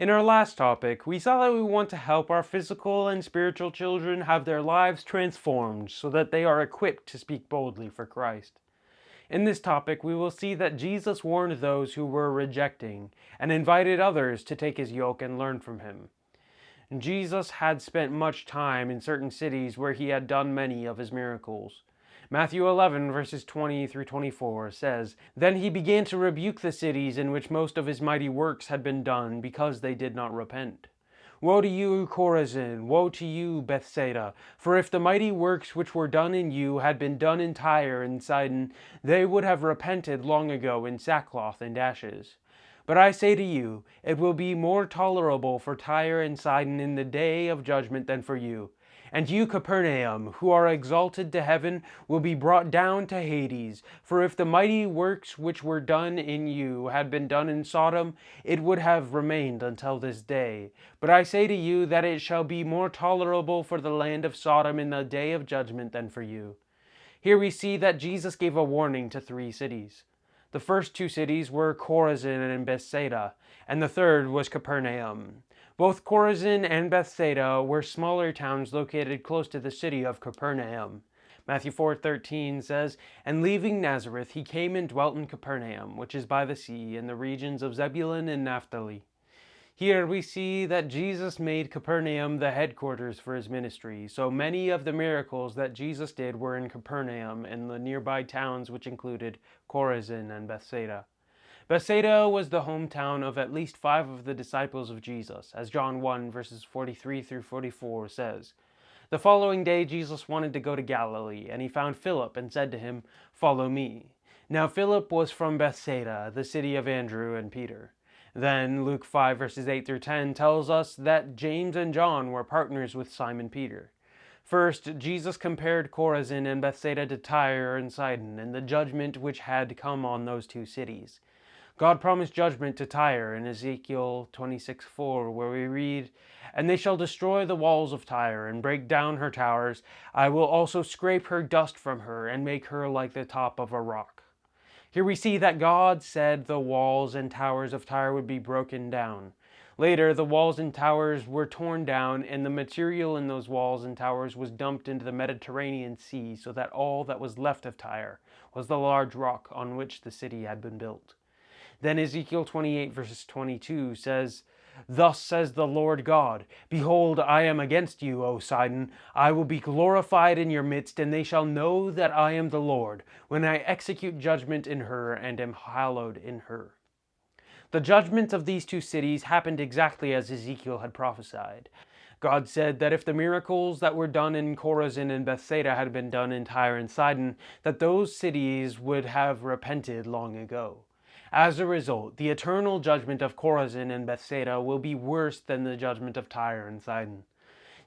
In our last topic, we saw that we want to help our physical and spiritual children have their lives transformed so that they are equipped to speak boldly for Christ. In this topic, we will see that Jesus warned those who were rejecting and invited others to take his yoke and learn from him. Jesus had spent much time in certain cities where he had done many of his miracles. Matthew 11 verses 20 through 24 says, "Then he began to rebuke the cities in which most of his mighty works had been done, because they did not repent. Woe to you, Chorazin! Woe to you, Bethsaida! For if the mighty works which were done in you had been done in Tyre and Sidon, they would have repented long ago in sackcloth and ashes. But I say to you, it will be more tolerable for Tyre and Sidon in the day of judgment than for you. And you, Capernaum, who are exalted to heaven, will be brought down to Hades. For if the mighty works which were done in you had been done in Sodom, it would have remained until this day. But I say to you that it shall be more tolerable for the land of Sodom in the day of judgment than for you." Here we see that Jesus gave a warning to 3 cities. The first 2 cities were Chorazin and Bethsaida, and the third was Capernaum. Both Chorazin and Bethsaida were smaller towns located close to the city of Capernaum. Matthew 4:13 says, "And leaving Nazareth, he came and dwelt in Capernaum, which is by the sea, in the regions of Zebulun and Naphtali." Here we see that Jesus made Capernaum the headquarters for his ministry, so many of the miracles that Jesus did were in Capernaum and the nearby towns, which included Chorazin and Bethsaida. Bethsaida was the hometown of at least 5 of the disciples of Jesus, as John 1 verses 43 through 44 says. The following day Jesus wanted to go to Galilee, and he found Philip and said to him, "Follow me." Now Philip was from Bethsaida, the city of Andrew and Peter. Then Luke 5 verses 8 through 10 tells us that James and John were partners with Simon Peter. First, Jesus compared Chorazin and Bethsaida to Tyre and Sidon and the judgment which had come on those 2 cities. God promised judgment to Tyre in Ezekiel 26:4, where we read, "And they shall destroy the walls of Tyre, and break down her towers. I will also scrape her dust from her, and make her like the top of a rock." Here we see that God said the walls and towers of Tyre would be broken down. Later, the walls and towers were torn down, and the material in those walls and towers was dumped into the Mediterranean Sea, so that all that was left of Tyre was the large rock on which the city had been built. Then Ezekiel 28 verses 22 says, "Thus says the Lord God, Behold, I am against you, O Sidon. I will be glorified in your midst, and they shall know that I am the Lord, when I execute judgment in her, and am hallowed in her." The judgments of these 2 cities happened exactly as Ezekiel had prophesied. God said that if the miracles that were done in Chorazin and Bethsaida had been done in Tyre and Sidon, that those cities would have repented long ago. As a result, the eternal judgment of Chorazin and Bethsaida will be worse than the judgment of Tyre and Sidon.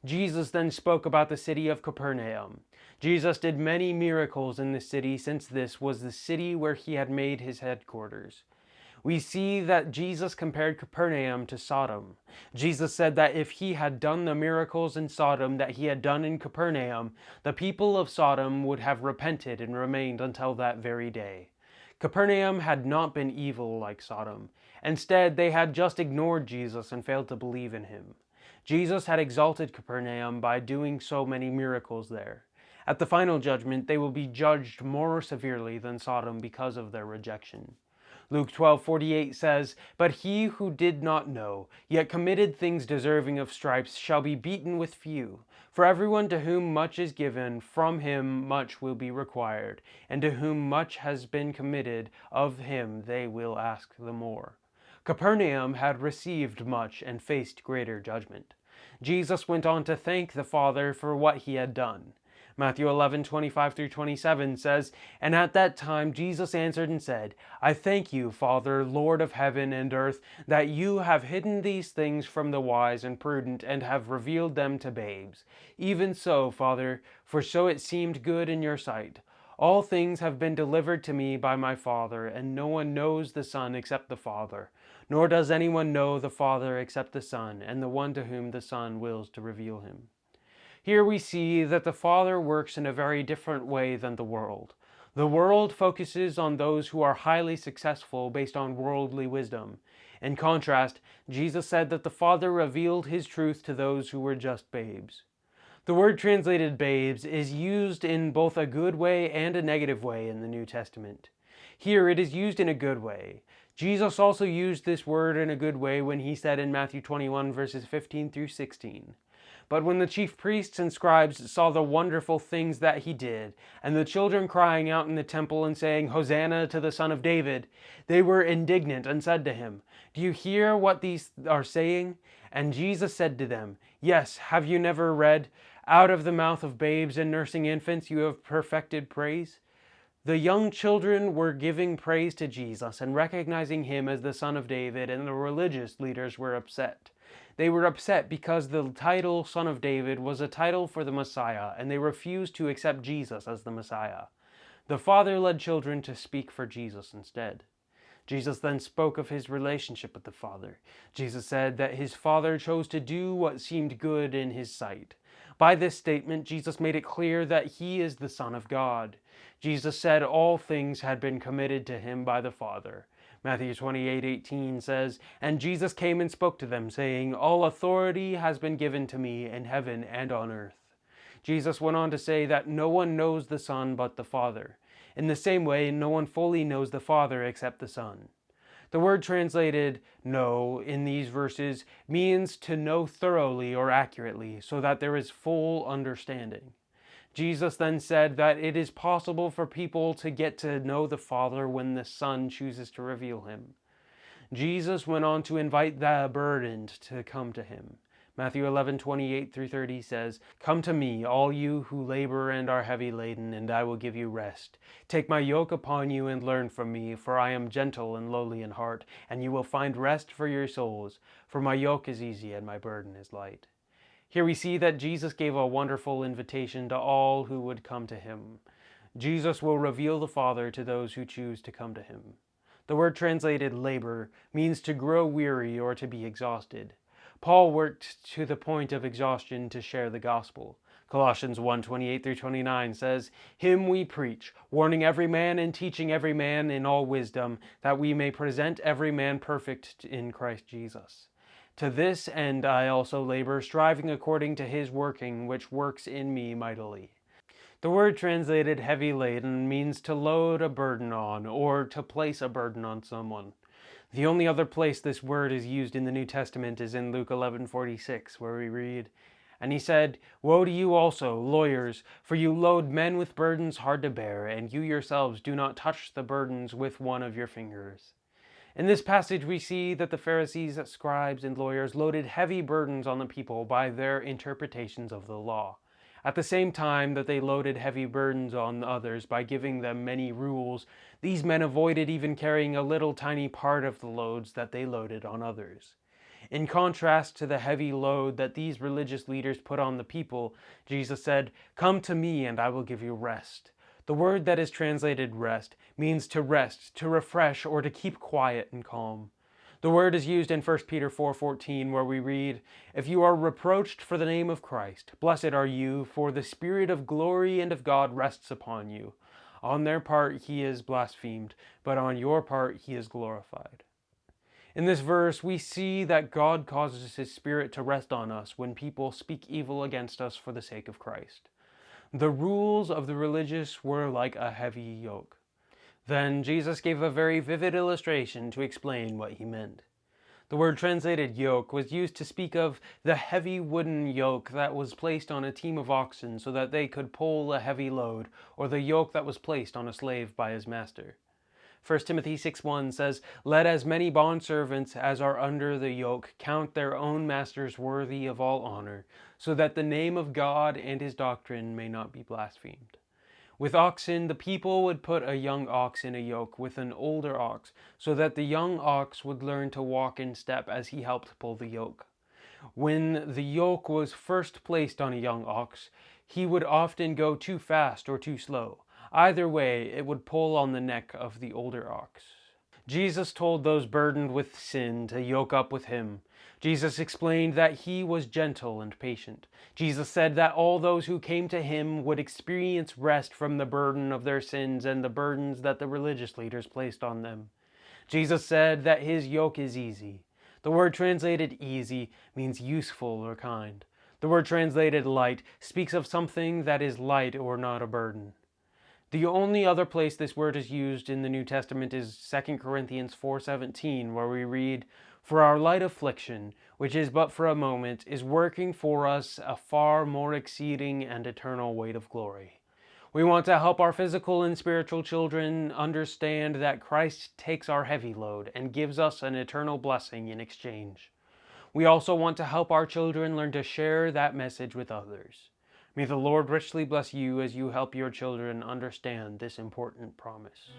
Jesus then spoke about the city of Capernaum. Jesus did many miracles in this city, since this was the city where he had made his headquarters. We see that Jesus compared Capernaum to Sodom. Jesus said that if he had done the miracles in Sodom that he had done in Capernaum, the people of Sodom would have repented and remained until that very day. Capernaum had not been evil like Sodom. Instead, they had just ignored Jesus and failed to believe in him. Jesus had exalted Capernaum by doing so many miracles there. At the final judgment, they will be judged more severely than Sodom because of their rejection. Luke 12:48 says, "But he who did not know, yet committed things deserving of stripes, shall be beaten with few. For everyone to whom much is given, from him much will be required, and to whom much has been committed, of him they will ask the more." Capernaum had received much and faced greater judgment. Jesus went on to thank the Father for what he had done. Matthew 11:25 through 27 says, "And at that time Jesus answered and said, I thank you, Father, Lord of heaven and earth, that you have hidden these things from the wise and prudent, and have revealed them to babes. Even so, Father, for so it seemed good in your sight. All things have been delivered to me by my Father, and no one knows the Son except the Father, nor does anyone know the Father except the Son, and the one to whom the Son wills to reveal him." Here we see that the Father works in a very different way than the world. The world focuses on those who are highly successful based on worldly wisdom. In contrast, Jesus said that the Father revealed his truth to those who were just babes. The word translated babes is used in both a good way and a negative way in the New Testament. Here it is used in a good way. Jesus also used this word in a good way when he said in Matthew 21 verses 15 through 16, "But when the chief priests and scribes saw the wonderful things that he did, and the children crying out in the temple and saying, 'Hosanna to the Son of David,' they were indignant and said to him, 'Do you hear what these are saying?' And Jesus said to them, 'Yes, have you never read, out of the mouth of babes and nursing infants you have perfected praise?'" The young children were giving praise to Jesus and recognizing him as the Son of David, and the religious leaders were upset. They were upset because the title Son of David was a title for the Messiah, and they refused to accept Jesus as the Messiah. The Father led children to speak for Jesus instead. Jesus then spoke of his relationship with the Father. Jesus said that his Father chose to do what seemed good in his sight. By this statement, Jesus made it clear that he is the Son of God. Jesus said all things had been committed to him by the Father. Matthew 28:18 says, "And Jesus came and spoke to them, saying, 'All authority has been given to me in heaven and on earth.'" Jesus went on to say that no one knows the Son but the Father. In the same way, no one fully knows the Father except the Son. The word translated "know" in these verses means to know thoroughly or accurately, so that there is full understanding. Jesus then said that it is possible for people to get to know the Father when the Son chooses to reveal him. Jesus went on to invite the burdened to come to him. Matthew 11:28 through 30 says, "Come to me, all you who labor and are heavy laden, and I will give you rest. Take my yoke upon you and learn from me, for I am gentle and lowly in heart, and you will find rest for your souls. For my yoke is easy and my burden is light." Here we see that Jesus gave a wonderful invitation to all who would come to him. Jesus will reveal the Father to those who choose to come to him. The word translated labor means to grow weary or to be exhausted. Paul worked to the point of exhaustion to share the gospel. Colossians 1:28 through 29 says, "Him we preach, warning every man and teaching every man in all wisdom, that we may present every man perfect in Christ Jesus. To this end I also labor, striving according to his working, which works in me mightily." The word translated heavy laden means to load a burden on, or to place a burden on someone. The only other place this word is used in the New Testament is in Luke 11:46, where we read, "And he said, 'Woe to you also, lawyers, for you load men with burdens hard to bear, and you yourselves do not touch the burdens with one of your fingers.'" In this passage we see that the Pharisees, scribes, and lawyers loaded heavy burdens on the people by their interpretations of the law. At the same time that they loaded heavy burdens on others by giving them many rules, these men avoided even carrying a little tiny part of the loads that they loaded on others. In contrast to the heavy load that these religious leaders put on the people, Jesus said, "Come to me and I will give you rest." The word that is translated rest means to rest, to refresh, or to keep quiet and calm. The word is used in 1 Peter 4:14, where we read, "If you are reproached for the name of Christ, blessed are you, for the Spirit of glory and of God rests upon you. On their part he is blasphemed, but on your part he is glorified." In this verse, we see that God causes his Spirit to rest on us when people speak evil against us for the sake of Christ. The rules of the religious were like a heavy yoke. Then Jesus gave a very vivid illustration to explain what he meant. The word translated yoke was used to speak of the heavy wooden yoke that was placed on a team of oxen so that they could pull a heavy load, or the yoke that was placed on a slave by his master. 1 Timothy 6:1 says, "Let as many bondservants as are under the yoke count their own masters worthy of all honor, so that the name of God and his doctrine may not be blasphemed." With oxen, the people would put a young ox in a yoke with an older ox, so that the young ox would learn to walk in step as he helped pull the yoke. When the yoke was first placed on a young ox, he would often go too fast or too slow. Either way, it would pull on the neck of the older ox. Jesus told those burdened with sin to yoke up with him. Jesus explained that he was gentle and patient. Jesus said that all those who came to him would experience rest from the burden of their sins and the burdens that the religious leaders placed on them. Jesus said that his yoke is easy. The word translated easy means useful or kind. The word translated light speaks of something that is light or not a burden. The only other place this word is used in the New Testament is 2 Corinthians 4:17, where we read, "For our light affliction, which is but for a moment, is working for us a far more exceeding and eternal weight of glory." We want to help our physical and spiritual children understand that Christ takes our heavy load and gives us an eternal blessing in exchange. We also want to help our children learn to share that message with others. May the Lord richly bless you as you help your children understand this important promise.